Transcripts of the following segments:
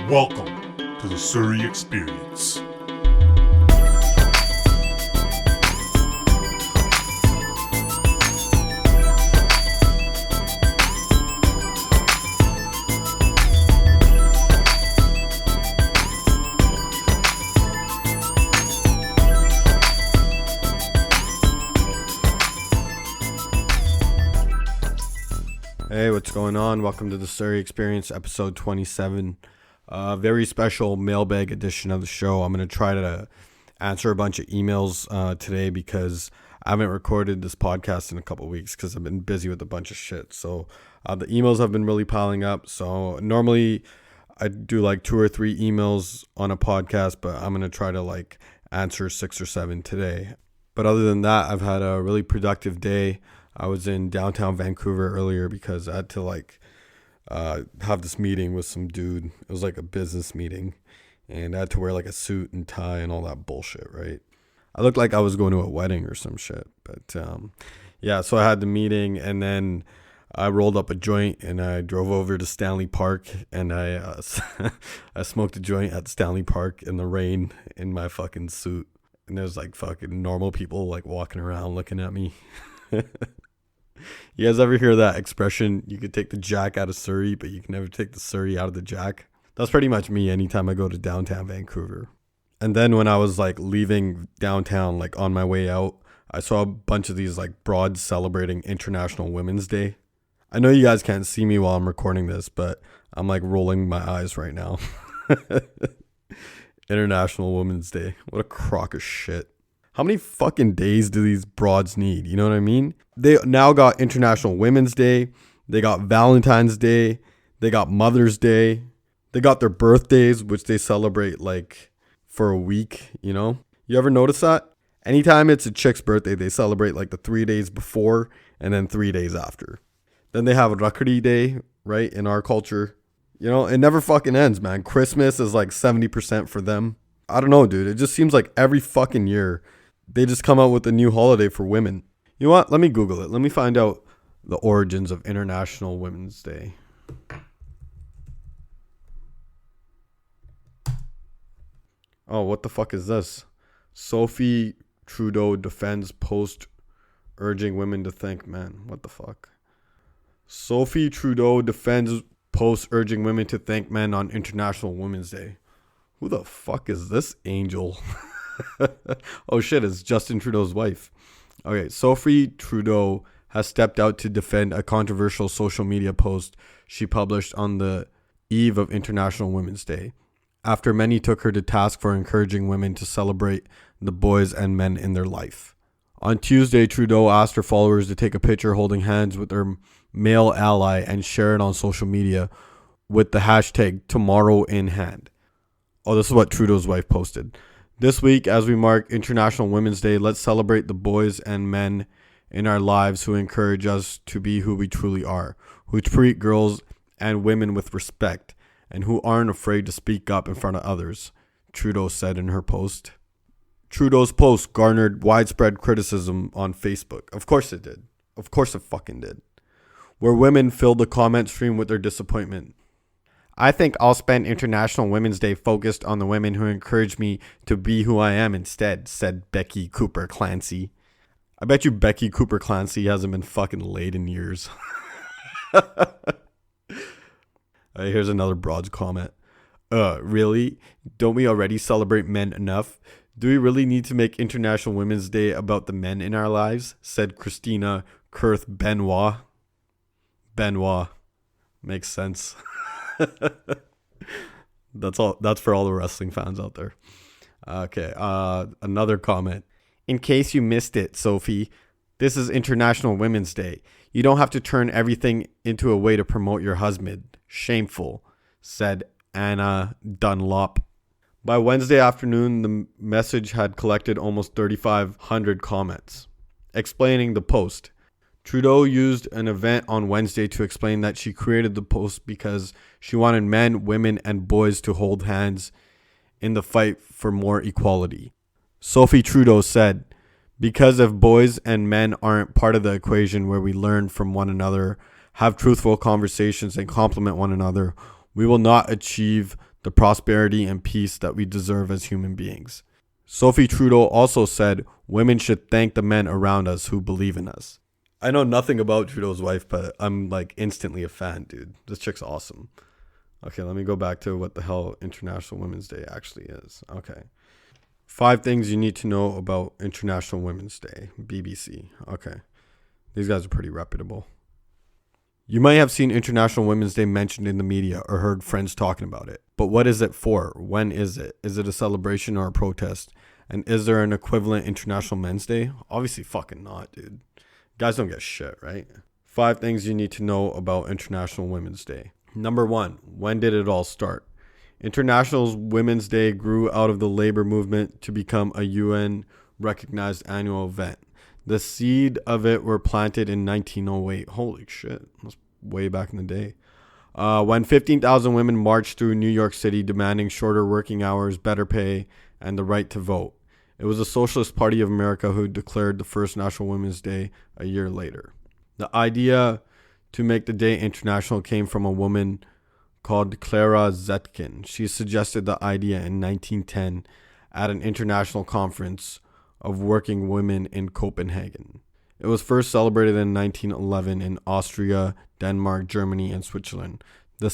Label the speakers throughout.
Speaker 1: Welcome to the Surrey Experience.
Speaker 2: Hey, what's going on? Welcome to the Surrey Experience, episode 27. Very special mailbag edition of the show. I'm going to try to answer a bunch of emails today because I haven't recorded this podcast in a couple of weeks because I've been busy with a bunch of shit. So the emails have been really piling up. So normally I do like 2 or 3 emails on a podcast, but I'm going to try to answer 6 or 7 today. But other than that, I've had a really productive day. I was in downtown Vancouver earlier because I had to have this meeting with some dude. It was like a business meeting, and I had to wear a suit and tie and all that bullshit, right? I looked like I was going to a wedding or some shit. But yeah, so I had the meeting, and then I rolled up a joint and I drove over to Stanley Park, and I I smoked a joint at Stanley Park in the rain in my fucking suit. And there's fucking normal people walking around looking at me. You guys ever hear that expression, you could take the jack out of Surrey, but you can never take the Surrey out of the jack? That's pretty much me anytime I go to downtown Vancouver. And then when I was leaving downtown, on my way out, I saw a bunch of these broads celebrating International Women's Day. I know you guys can't see me while I'm recording this, but I'm rolling my eyes right now. International Women's Day. What a crock of shit. How many fucking days do these broads need? You know what I mean? They now got International Women's Day. They got Valentine's Day. They got Mother's Day. They got their birthdays, which they celebrate for a week, you know? You ever notice that? Anytime it's a chick's birthday, they celebrate the 3 days before and then 3 days after. Then they have Rakhi Day, right? In our culture. You know, it never fucking ends, man. Christmas is 70% for them. I don't know, dude. It just seems like every fucking year they just come out with a new holiday for women. You know what? Let me Google it. Let me find out the origins of International Women's Day. Oh, what the fuck is this? Sophie Trudeau defends post urging women to thank men. What the fuck? Sophie Trudeau defends post urging women to thank men on International Women's Day. Who the fuck is this angel? Oh shit, it's Justin Trudeau's wife. Okay, Sophie Trudeau has stepped out to defend a controversial social media post she published on the eve of International Women's Day, after many took her to task for encouraging women to celebrate the boys and men in their life. On Tuesday, Trudeau asked her followers to take a picture holding hands with their male ally and share it on social media with the hashtag #TomorrowInHand. Oh, this is what Trudeau's wife posted. This week, as we mark International Women's Day, let's celebrate the boys and men in our lives who encourage us to be who we truly are, who treat girls and women with respect, and who aren't afraid to speak up in front of others, Trudeau said in her post. Trudeau's post garnered widespread criticism on Facebook. Of course it did. Of course it fucking did. Where women filled the comment stream with their disappointment. I think I'll spend International Women's Day focused on the women who encourage me to be who I am instead, said Becky Cooper Clancy. I bet you Becky Cooper Clancy hasn't been fucking laid in years. Here's another broad's comment. Really? Don't we already celebrate men enough? Do we really need to make International Women's Day about the men in our lives? Said Christina Kurth Benoit. Benoit. Makes sense. That's for all the wrestling fans out there. Okay, another comment. In case you missed it, Sophie, this is International Women's Day. You don't have to turn everything into a way to promote your husband. Shameful, said Anna Dunlop. By Wednesday afternoon, the message had collected almost 3,500 comments. Explaining the post, Trudeau used an event on Wednesday to explain that she created the post because she wanted men, women, and boys to hold hands in the fight for more equality. Sophie Trudeau said, because if boys and men aren't part of the equation where we learn from one another, have truthful conversations, and complement one another, we will not achieve the prosperity and peace that we deserve as human beings. Sophie Trudeau also said women should thank the men around us who believe in us. I know nothing about Trudeau's wife, but I'm like instantly a fan, dude. This chick's awesome. Okay, let me go back to what the hell International Women's Day actually is. Okay. 5 things you need to know about International Women's Day, BBC. Okay. These guys are pretty reputable. You might have seen International Women's Day mentioned in the media or heard friends talking about it. But what is it for? When is it? Is it a celebration or a protest? And is there an equivalent International Men's Day? Obviously fucking not, dude. Guys don't get shit, right? 5 things you need to know about International Women's Day. Number 1, when did it all start? International Women's Day grew out of the labor movement to become a UN recognized annual event. The seed of it were planted in 1908. Holy shit. That's way back in the day. When 15,000 women marched through New York City demanding shorter working hours, better pay, and the right to vote. It was the Socialist Party of America who declared the first National Women's Day a year later. The idea to make the day international came from a woman called Clara Zetkin. She suggested the idea in 1910 at an international conference of working women in Copenhagen. It was first celebrated in 1911 in Austria, Denmark, Germany, and Switzerland. The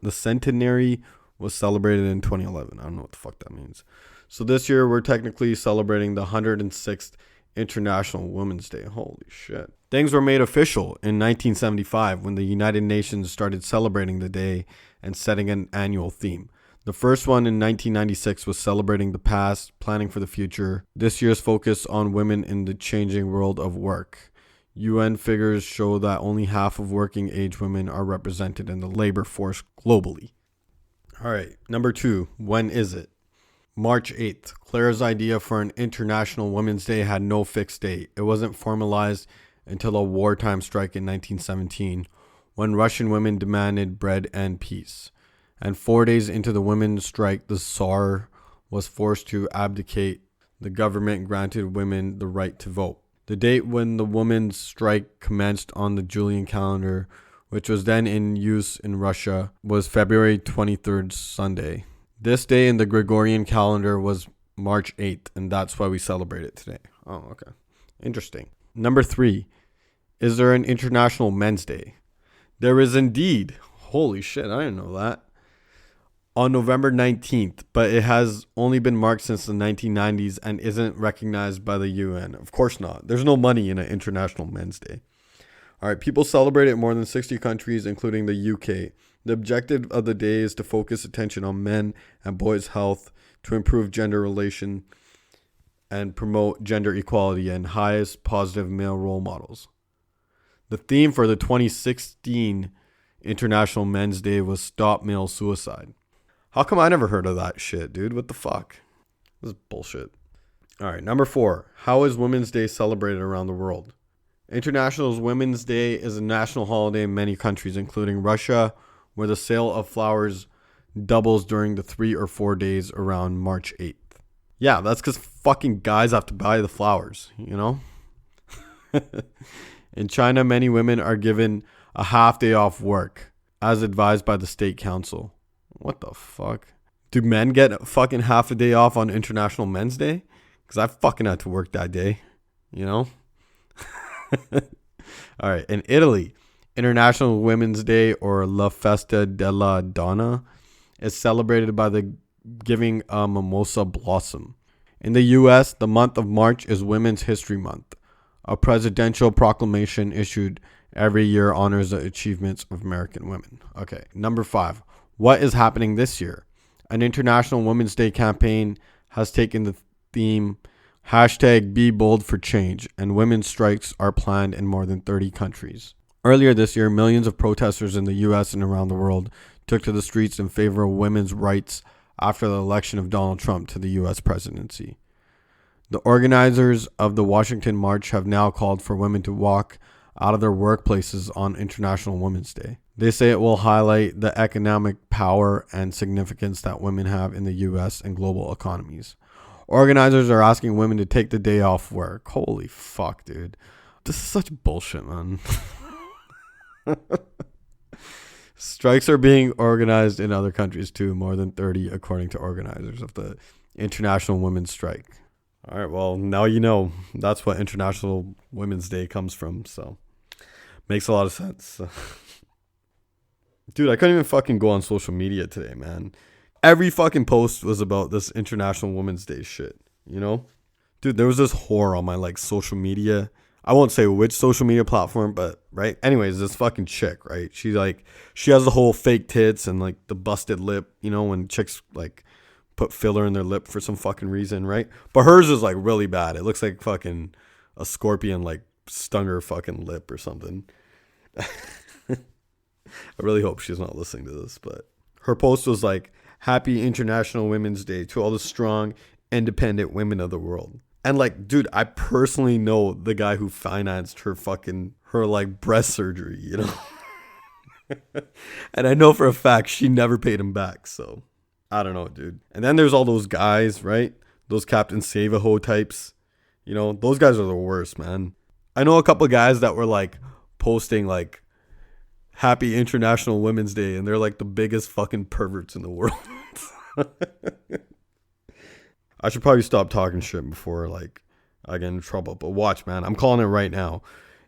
Speaker 2: centenary was celebrated in 2011. I don't know what the fuck that means. So this year we're technically celebrating the 106th International Women's Day. Holy shit. Things were made official in 1975 when the United Nations started celebrating the day and setting an annual theme. The first one in 1996 was celebrating the past, planning for the future. This year's focus on women in the changing world of work. UN figures show that only half of working age women are represented in the labor force globally. All right, number 2, when is it? March 8th. Claire's idea for an International Women's Day had no fixed date. It wasn't formalized until a wartime strike in 1917 when Russian women demanded bread and peace. And 4 days into the women's strike, the Tsar was forced to abdicate. The government granted women the right to vote. The date when the women's strike commenced on the Julian calendar, which was then in use in Russia, was February 23rd, Sunday. This day in the Gregorian calendar was March 8th, and that's why we celebrate it today. Oh, okay. Interesting. Number 3, is there an International Men's Day? There is indeed. Holy shit, I didn't know that. On November 19th, but it has only been marked since the 1990s and isn't recognized by the UN. Of course not. There's no money in an International Men's Day. All right, people celebrate it in more than 60 countries, including the UK. The objective of the day is to focus attention on men and boys' health, to improve gender relation, and promote gender equality and highest positive male role models. The theme for the 2016 International Men's Day was Stop Male Suicide. How come I never heard of that shit, dude? What the fuck? This is bullshit. All right, number 4. How is Women's Day celebrated around the world? International Women's Day is a national holiday in many countries, including Russia, where the sale of flowers doubles during the 3 or 4 days around March 8th. Yeah, that's because fucking guys have to buy the flowers, you know? In China, many women are given a half day off work, as advised by the state council. What the fuck? Do men get fucking half a day off on International Men's Day? Because I fucking had to work that day, you know? All right, in Italy, International Women's Day, or La Festa della Donna, is celebrated by the giving a mimosa blossom. In the US, the month of March is Women's History Month. A presidential proclamation issued every year honors the achievements of American women. Okay, number 5. What is happening this year? An International Women's Day campaign has taken the theme #BeBoldForChange, and women's strikes are planned in more than 30 countries. Earlier this year, millions of protesters in the US and around the world took to the streets in favor of women's rights after the election of Donald Trump to the US presidency. The organizers of the Washington March have now called for women to walk out of their workplaces on International Women's Day. They say it will highlight the economic power and significance that women have in the US and global economies. Organizers are asking women to take the day off work. Holy fuck, dude. This is such bullshit, man. Strikes are being organized in other countries too, more than 30 according to organizers of the International Women's Strike. All right, well, now you know that's what International Women's Day comes from, so makes a lot of sense. Dude, I couldn't even fucking go on social media today, man. Every fucking post was about this International Women's Day shit, you know? Dude, there was this whore on my like social media. I won't say which social media platform, but right. Anyways, this fucking chick, right? She has the whole fake tits and like the busted lip, you know, when chicks like put filler in their lip for some fucking reason, right? But hers is like really bad. It looks like fucking a scorpion like stung her fucking lip or something. I really hope she's not listening to this, but her post was like, "Happy International Women's Day to all the strong, independent women of the world." And like, dude, I personally know the guy who financed her like breast surgery, you know? And I know for a fact she never paid him back, so I don't know, dude. And then there's all those guys, right? Those Captain Save-A-Ho types. You know, those guys are the worst, man. I know a couple of guys that were like posting like Happy International Women's Day, and they're like the biggest fucking perverts in the world. I should probably stop talking shit before like I get in trouble. But watch, man, I'm calling it right now.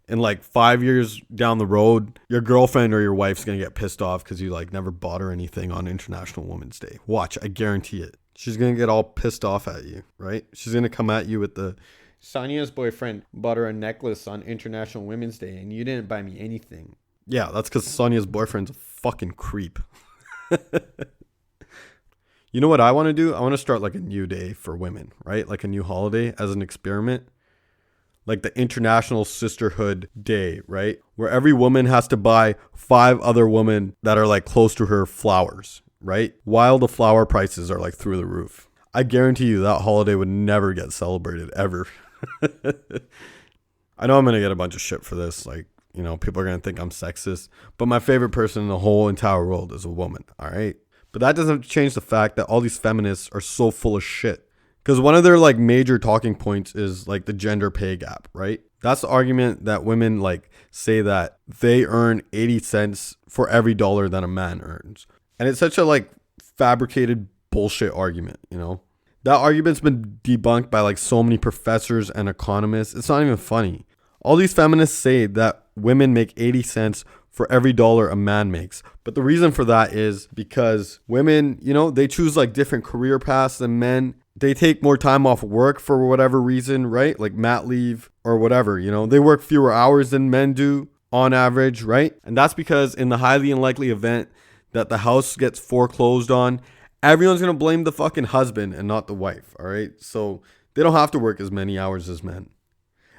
Speaker 2: In like 5 years down the road, your girlfriend or your wife's gonna get pissed off because you like never bought her anything on International Women's Day. Watch, I guarantee it. She's gonna get all pissed off at you, right? She's gonna come at you with the Sonia's boyfriend bought her a necklace on International Women's Day and you didn't buy me anything. Yeah, that's because Sonia's boyfriend's a fucking creep. You know what I want to do? I want to start like a new day for women, right? Like a new holiday as an experiment. Like the International Sisterhood Day, right? Where every woman has to buy 5 other women that are like close to her flowers, right? While the flower prices are like through the roof. I guarantee you that holiday would never get celebrated ever. I know I'm going to get a bunch of shit for this. Like, you know, people are going to think I'm sexist. But my favorite person in the whole entire world is a woman, all right? But that doesn't change the fact that all these feminists are so full of shit. Because one of their like major talking points is like the gender pay gap, right? That's the argument that women like say that they earn 80 cents for every dollar that a man earns. And it's such a like fabricated bullshit argument, you know? That argument's been debunked by like so many professors and economists. It's not even funny. All these feminists say that women make 80 cents for every dollar a man makes. But the reason for that is because women, you know, they choose like different career paths than men. They take more time off work for whatever reason, right? Like mat leave or whatever, you know. They work fewer hours than men do on average, right? And that's because in the highly unlikely event that the house gets foreclosed on, everyone's going to blame the fucking husband and not the wife, all right? So they don't have to work as many hours as men.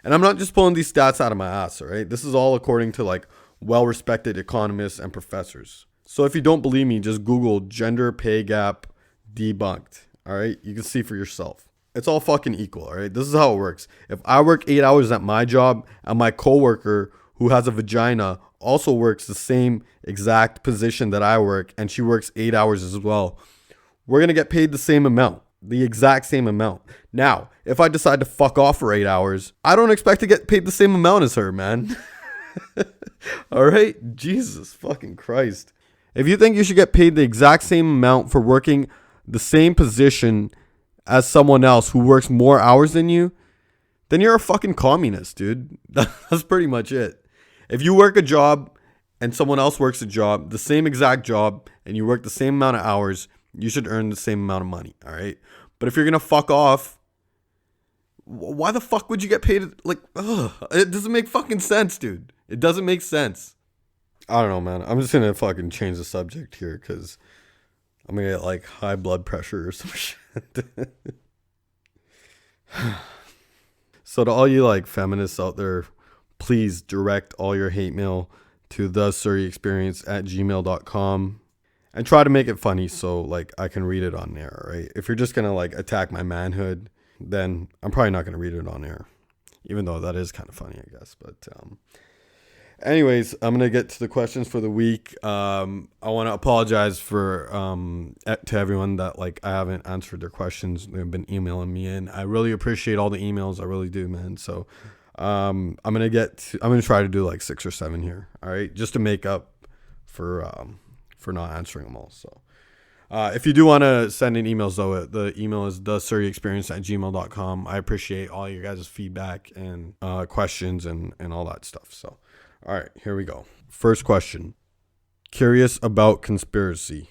Speaker 2: And I'm not just pulling these stats out of my ass, all right? This is all according to like well-respected economists and professors. So if you don't believe me, just Google gender pay gap debunked, all right? You can see for yourself. It's all fucking equal, all right? This is how it works. If I work 8 hours at my job and my coworker who has a vagina also works the same exact position that I work and she works 8 hours as well, we're going to get paid the same amount. The exact same amount. Now, if I decide to fuck off for 8 hours, I don't expect to get paid the same amount as her, man. All right? Jesus fucking Christ. If you think you should get paid the exact same amount for working the same position as someone else who works more hours than you, then you're a fucking communist, dude. That's pretty much it. If you work a job and someone else works a job, the same exact job, and you work the same amount of hours, you should earn the same amount of money, all right? But if you're going to fuck off, why the fuck would you get paid? Like, ugh, it doesn't make fucking sense, dude. It doesn't make sense. I don't know, man. I'm just going to fucking change the subject here because I'm going to get like high blood pressure or some shit. So to all you like feminists out there, please direct all your hate mail to thesurreyexperience@gmail.com. And try to make it funny so like I can read it on air, right? If you're just gonna like attack my manhood, then I'm probably not gonna read it on air. Even though that is kind of funny, I guess. But anyways, I'm gonna get to the questions for the week. I want to apologize for to everyone that like I haven't answered their questions. They've been emailing me in. I really appreciate all the emails. I really do, man. So I'm gonna try to do like 6 or 7 here. All right, just to make up for not answering them all. So if you do want to send in emails, though, the email is thesurreyexperience@gmail.com. I appreciate all your guys' feedback and questions and all that stuff. So, all right, here we go. First question. Curious about conspiracy.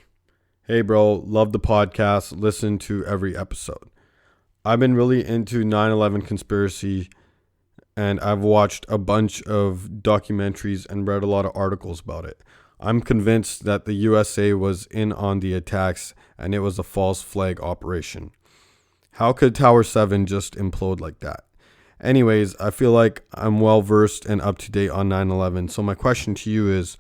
Speaker 2: Hey, bro, love the podcast. Listen to every episode. I've been really into 9/11 conspiracy, and I've watched a bunch of documentaries and read a lot of articles about it. I'm convinced that the USA was in on the attacks and it was a false flag operation. How could Tower 7 just implode like that? Anyways, I feel like I'm well versed and up to date on 9/11. So my question to you is,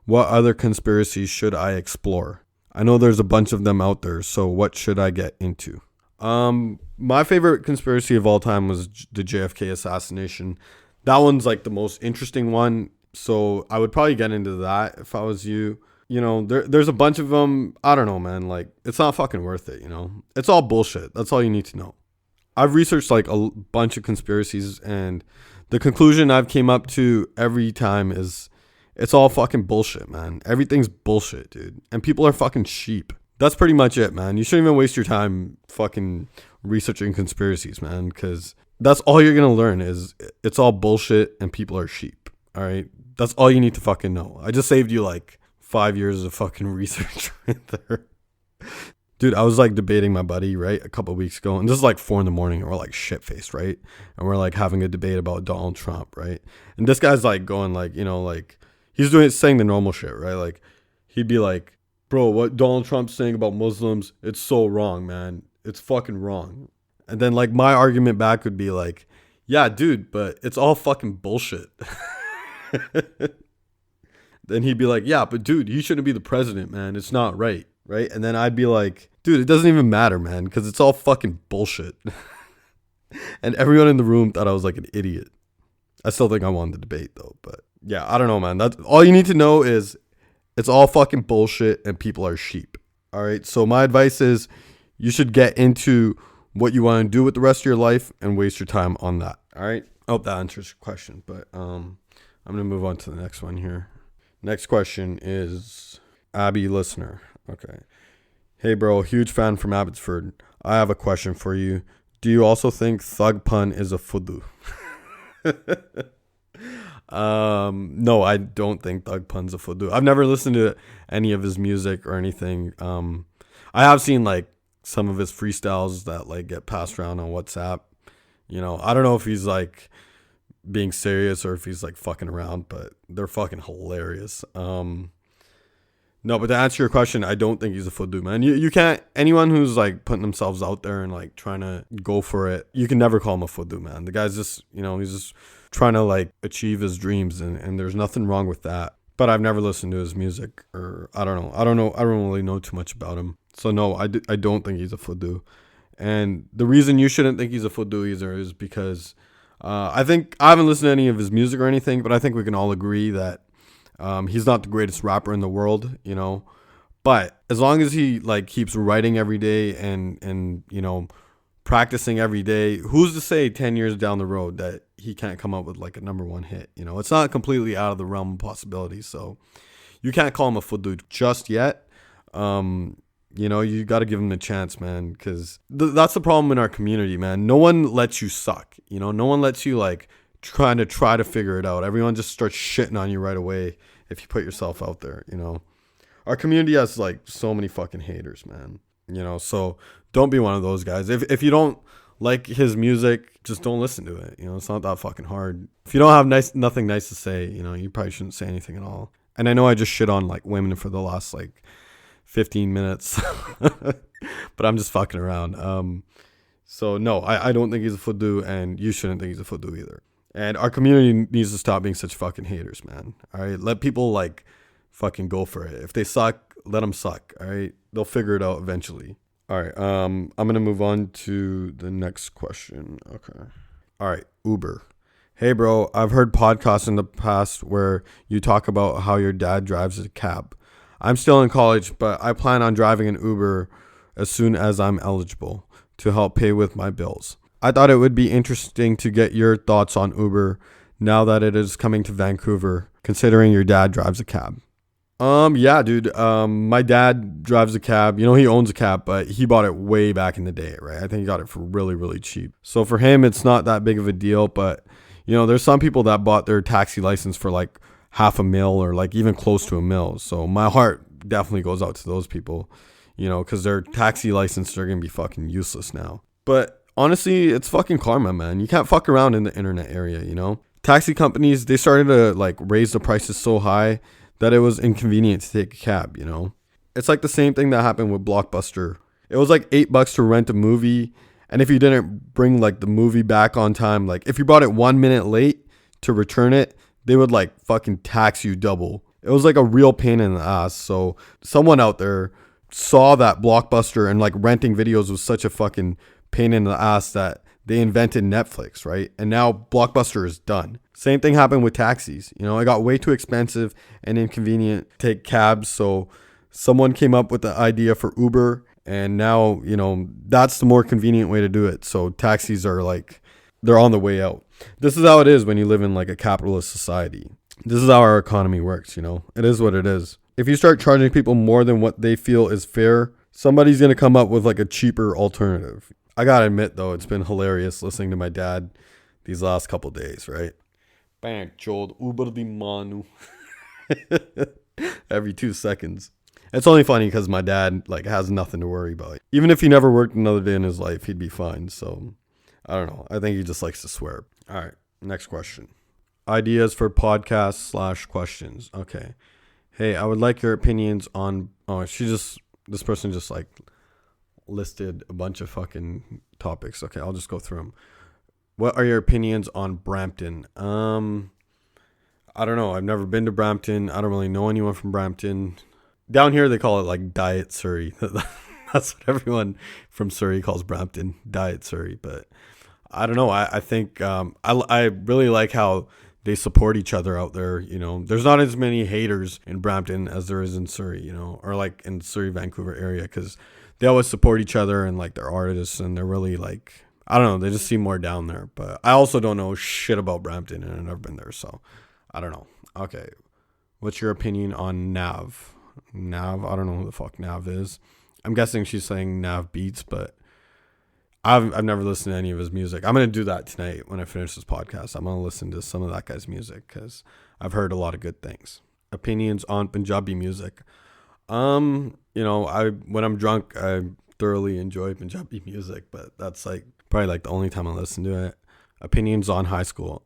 Speaker 2: what other conspiracies should I explore? I know there's a bunch of them out there, so what should I get into? My favorite conspiracy of all time was the JFK assassination. That one's like the most interesting one. So I would probably get into that if I was you. You know, there's a bunch of them. I don't know, man. Like, it's not fucking worth it, you know? It's all bullshit. That's all you need to know. I've researched like a bunch of conspiracies, and the conclusion I've came up to every time is it's all fucking bullshit, man. Everything's bullshit, dude. And people are fucking sheep. That's pretty much it, man. You shouldn't even waste your time fucking researching conspiracies, man, because that's all you're going to learn is it's all bullshit and people are sheep, all right? That's all you need to fucking know. I just saved you like 5 years of fucking research right there. Dude, I was like debating my buddy, right, a couple of weeks ago, and this is like 4 a.m, and we're like shit-faced, right? And we're like having a debate about Donald Trump, right? And this guy's like going like, you know, like he's saying the normal shit, right? Like he'd be like, bro, what Donald Trump's saying about Muslims, it's so wrong, man. It's fucking wrong. And then like my argument back would be like, yeah, dude, but it's all fucking bullshit. Then he'd be like, yeah, but dude, he shouldn't be the president, man. It's not right. Right. And then I'd be like, dude, it doesn't even matter, man, because it's all fucking bullshit. And everyone in the room thought I was like an idiot. I still think I won the debate, though. But yeah, I don't know, man. That's all you need to know is it's all fucking bullshit and people are sheep. All right. So my advice is you should get into what you want to do with the rest of your life and waste your time on that. All right. I hope that answers your question. But I'm going to move on to the next one here. Next question is Abby Listener. Okay. Hey, bro, huge fan from Abbotsford. I have a question for you. Do you also think Thug Pun is a fudu? No, I don't think Thug Pun's a fudu. I've never listened to any of his music or anything. I have seen like some of his freestyles that like get passed around on WhatsApp. You know, I don't know if he's like being serious or if he's like fucking around, but they're fucking hilarious. No, but to answer your question, I don't think he's a fudu, man. You can't, anyone who's like putting themselves out there and like trying to go for it, you can never call him a fudu, man. The guy's just, you know, he's just trying to like achieve his dreams, and there's nothing wrong with that. But I've never listened to his music, or I don't know. I don't really know too much about him. So no, I don't think he's a fudu. And the reason you shouldn't think he's a fudu either is because I think, I haven't listened to any of his music or anything, but I think we can all agree that he's not the greatest rapper in the world, you know, but as long as he like keeps writing every day and, you know, practicing every day, who's to say 10 years down the road that he can't come up with like a #1 hit? You know, it's not completely out of the realm of possibility. So you can't call him a fudu just yet. You know, you got to give him a chance, man, because that's the problem in our community, man. No one lets you suck. You know, no one lets you like try to figure it out. Everyone just starts shitting on you right away if you put yourself out there. You know, our community has like so many fucking haters, man. You know, so don't be one of those guys. If you don't like his music, just don't listen to it. You know, it's not that fucking hard. If you don't have nothing nice to say, you know, you probably shouldn't say anything at all. And I know I just shit on like women for the last like 15 minutes, but I'm just fucking around. So no, I don't think he's a fudu, and you shouldn't think he's a fudu either. And our community needs to stop being such fucking haters, man. All right, let people like fucking go for it. If they suck, let them suck. All right, they'll figure it out eventually. All right, I'm gonna move on to the next question. Okay. All right, Uber. Hey, bro, I've heard podcasts in the past where you talk about how your dad drives a cab. I'm still in college, but I plan on driving an Uber as soon as I'm eligible to help pay with my bills. I thought it would be interesting to get your thoughts on Uber now that it is coming to Vancouver, considering your dad drives a cab. Yeah, dude. My dad drives a cab. He owns a cab, but he bought it way back in the day, right? I think he got it for really, really cheap. So for him, it's not that big of a deal. But there's some people that bought their taxi license for like half a mil or like even close to a mil. So my heart definitely goes out to those people, because their taxi licenses are gonna be fucking useless now. But honestly, it's fucking karma, man. You can't fuck around in the internet area. Taxi companies, they started to like raise the prices so high that it was inconvenient to take a cab. It's like the same thing that happened with Blockbuster. It was like $8 to rent a movie. And if you didn't bring like the movie back on time, like if you brought it 1 minute late to return it, they would like fucking tax you double. It was like a real pain in the ass. So someone out there saw that Blockbuster and like renting videos was such a fucking pain in the ass that they invented Netflix, right? And now Blockbuster is done. Same thing happened with taxis. It got way too expensive and inconvenient to take cabs. So someone came up with the idea for Uber. And now, that's the more convenient way to do it. So taxis are like, they're on the way out. This is how it is when you live in like a capitalist society. This is how our economy works, It is what it is. If you start charging people more than what they feel is fair, somebody's going to come up with like a cheaper alternative. I got to admit, though, it's been hilarious listening to my dad these last couple days, right? Bang, Joel, Uber di Manu. Every 2 seconds. It's only funny because my dad like has nothing to worry about. Even if he never worked another day in his life, he'd be fine. So, I don't know. I think he just likes to swear. All right, next question. Ideas for podcasts / questions. Okay. Hey, I would like your opinions on... Oh, this person just like listed a bunch of fucking topics. Okay, I'll just go through them. What are your opinions on Brampton? I don't know. I've never been to Brampton. I don't really know anyone from Brampton. Down here, they call it like Diet Surrey. That's what everyone from Surrey calls Brampton, Diet Surrey. But I don't know. I think I really like how they support each other out there. There's not as many haters in Brampton as there is in Surrey, or like in Surrey, Vancouver area, because they always support each other and like their artists, and they're really like, I don't know, they just seem more down there. But I also don't know shit about Brampton and I've never been there, so I don't know. Okay, what's your opinion on Nav? Nav, I don't know who the fuck Nav is. I'm guessing she's saying Nav Beats, but I've never listened to any of his music. I'm gonna do that tonight when I finish this podcast. I'm gonna listen to some of that guy's music because I've heard a lot of good things. Opinions on Punjabi music. When I'm drunk, I thoroughly enjoy Punjabi music, but that's like probably like the only time I listen to it. Opinions on high school.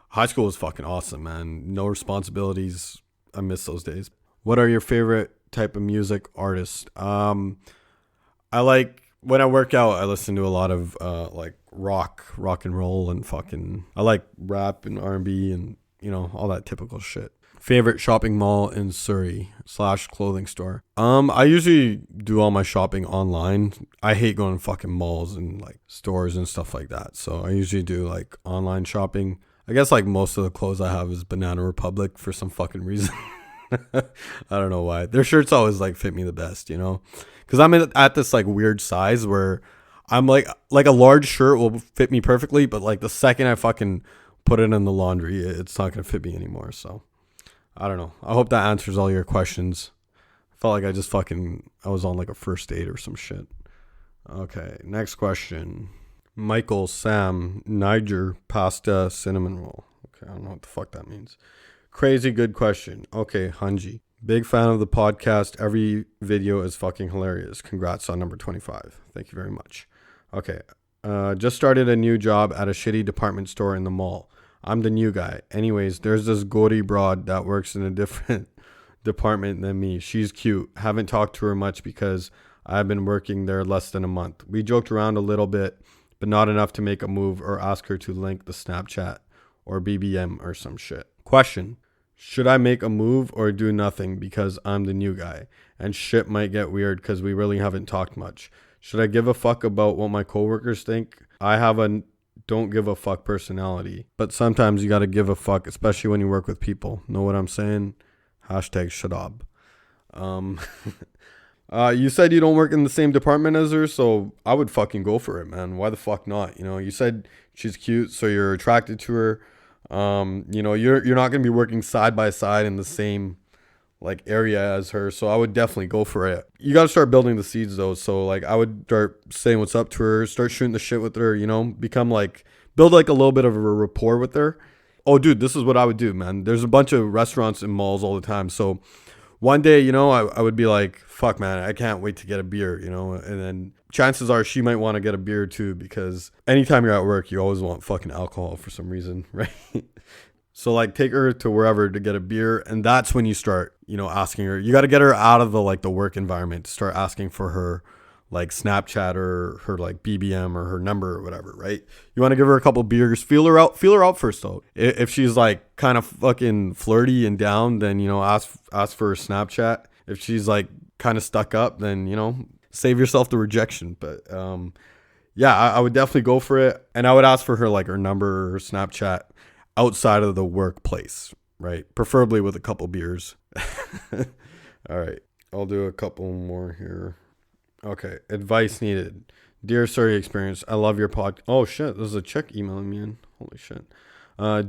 Speaker 2: High school was fucking awesome, man. No responsibilities. I miss those days. What are your favorite type of music artists? I like, when I work out, I listen to a lot of like rock and roll, and fucking, I like rap and R&B and all that typical shit. Favorite shopping mall in Surrey / clothing store. I usually do all my shopping online. I hate going to fucking malls and like stores and stuff like that. So I usually do like online shopping. I guess like most of the clothes I have is Banana Republic for some fucking reason. I don't know why. Their shirts always like fit me the best, because I'm at this like weird size where I'm like a large shirt will fit me perfectly, but like the second I fucking put it in the laundry, it's not gonna fit me anymore. So I don't know. I hope that answers all your questions. I felt like I was on like a first date or some shit. Okay, next question. Michael, Sam, Niger, pasta, cinnamon roll. Okay, I don't know what the fuck that means. Crazy good question. Okay, Hunji. Big fan of the podcast. Every video is fucking hilarious. Congrats on number 25. Thank you very much. Okay. Just started a new job at a shitty department store in the mall. I'm the new guy. Anyways, there's this Gori broad that works in a different department than me. She's cute. Haven't talked to her much because I've been working there less than a month. We joked around a little bit, but not enough to make a move or ask her to link the Snapchat or BBM or some shit. Question. Should I make a move or do nothing because I'm the new guy and shit might get weird because we really haven't talked much? Should I give a fuck about what my coworkers think? I have a don't give a fuck personality, but sometimes you got to give a fuck, especially when you work with people. Know what I'm saying? Hashtag shut up. You said you don't work in the same department as her, so I would fucking go for it, man. Why the fuck not? You said she's cute, so you're attracted to her. You're not going to be working side by side in the same like area as her. So I would definitely go for it. You got to start building the seeds though. So like I would start saying what's up to her, start shooting the shit with her, you know, become like, build like a little bit of a rapport with her. Oh, dude, this is what I would do, man. There's a bunch of restaurants and malls all the time. So one day, you know, I would be like, fuck, man, I can't wait to get a beer, you know, and then chances are she might want to get a beer too, because anytime you're at work, you always want fucking alcohol for some reason, right? So like take her to wherever to get a beer, and that's when you start, you know, asking her. You got to get her out of the like the work environment to start asking for her like Snapchat or her like BBM or her number or whatever, right? You want to give her a couple beers, feel her out first though. If she's like kind of fucking flirty and down, then, you know, ask for her Snapchat. If she's like kind of stuck up, then, you know, save yourself the rejection. But yeah, I would definitely go for it, and I would ask for her like her number or her Snapchat outside of the workplace, right? Preferably with a couple beers. All right, I'll do a couple more here. Okay, advice needed. Dear Surrey Experience, I love your pod. Oh shit, there's a chick emailing me in. Holy shit.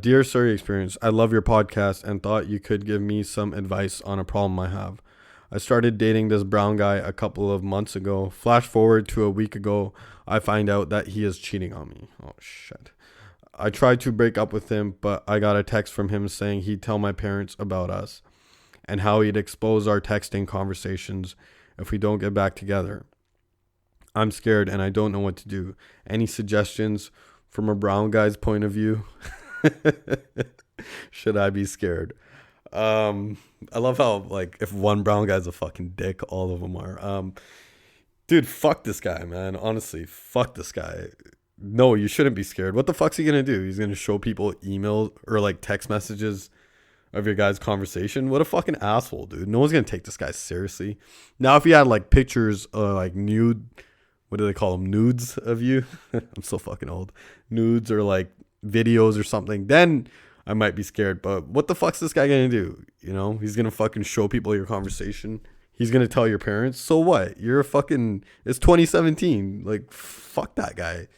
Speaker 2: Dear Surrey Experience, I love your podcast and thought you could give me some advice on a problem I have. I started dating this brown guy a couple of months ago. Flash forward to a week ago, I find out that he is cheating on me. Oh shit. I tried to break up with him, but I got a text from him saying he'd tell my parents about us and how he'd expose our texting conversations if we don't get back together. I'm scared and I don't know what to do. Any suggestions from a brown guy's point of view? Should I be scared? I love how like if one brown guy's a fucking dick, all of them are. Dude, fuck this guy, man. Honestly, fuck this guy. No, you shouldn't be scared. What the fuck's he gonna do? He's gonna show people emails or like text messages of your guys' conversation? What a fucking asshole, dude. No one's gonna take this guy seriously. Now, if he had like pictures like nude, what do they call them? Nudes of you? I'm so fucking old. Nudes or like videos or something, then I might be scared. But what the fuck's this guy gonna do? You know, he's gonna fucking show people your conversation. He's gonna tell your parents. So what? You're a fucking, it's 2017. Like, fuck that guy.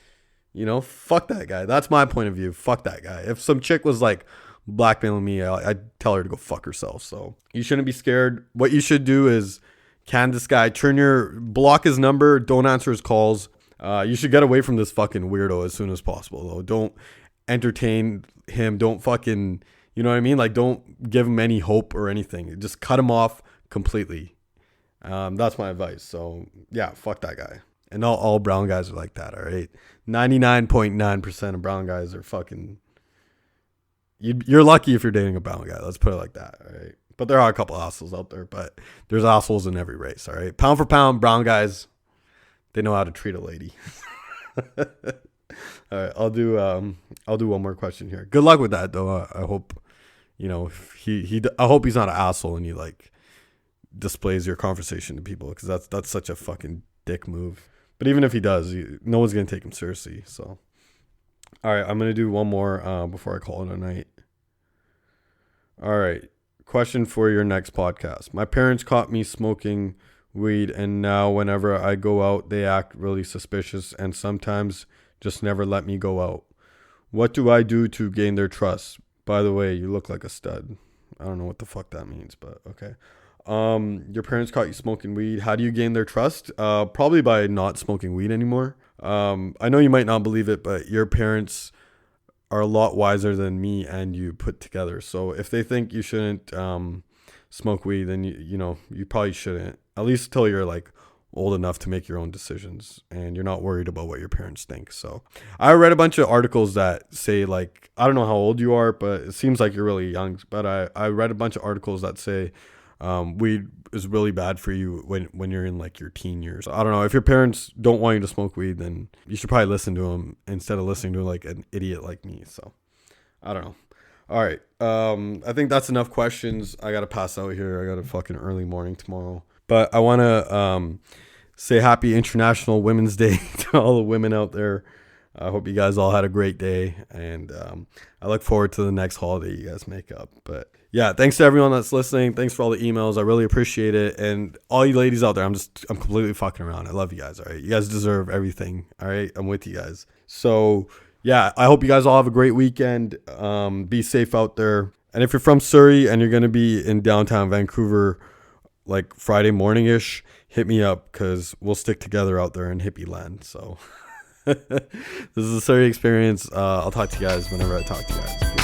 Speaker 2: You know, fuck that guy. That's my point of view. Fuck that guy. If some chick was like blackmailing me, I'd tell her to go fuck herself. So you shouldn't be scared. What you should do is can this guy, block his number, don't answer his calls. You should get away from this fucking weirdo as soon as possible though. Don't entertain him. Don't fucking, you know what I mean? Like, don't give him any hope or anything. Just cut him off completely. That's my advice. So yeah, fuck that guy. And all brown guys are like that, all right? 99.9% of brown guys are fucking... You're lucky if you're dating a brown guy. Let's put it like that, all right? But there are a couple assholes out there, but there's assholes in every race, all right? Pound for pound, brown guys, they know how to treat a lady. All right, I'll do one more question here. Good luck with that, though. I hope, you know, I hope he's not an asshole and he, like, displays your conversation to people, because that's such a fucking dick move. But even if he does, no one's going to take him seriously. So, all right, I'm going to do one more before I call it a night. All right, question for your next podcast. My parents caught me smoking weed, and now whenever I go out, they act really suspicious and sometimes just never let me go out. What do I do to gain their trust? By the way, you look like a stud. I don't know what the fuck that means, but okay. Your parents caught you smoking weed. How do you gain their trust? Probably by not smoking weed anymore. I know you might not believe it, but your parents are a lot wiser than me and you put together. So if they think you shouldn't smoke weed, then you know you probably shouldn't. At least till you're like old enough to make your own decisions and you're not worried about what your parents think. So I read a bunch of articles that say, like, I don't know how old you are, but it seems like you're really young. But I read a bunch of articles that say weed is really bad for you when you're in like your teen years. I don't know. If your parents don't want you to smoke weed, then you should probably listen to them instead of listening to like an idiot like me. So I don't know. All right. I think that's enough questions. I got to pass out here. I got a fucking early morning tomorrow. But I want to say happy International Women's Day to all the women out there. I hope you guys all had a great day. And I look forward to the next holiday you guys make up. But yeah, thanks to everyone that's listening. Thanks for all the emails. I really appreciate it. And all you ladies out there, I'm completely fucking around. I love you guys. All right. You guys deserve everything. All right. I'm with you guys. So yeah, I hope you guys all have a great weekend. Be safe out there. And if you're from Surrey and you're going to be in downtown Vancouver, like Friday morning-ish, hit me up because we'll stick together out there in hippie land. So this is the Surrey experience. I'll talk to you guys whenever I talk to you guys.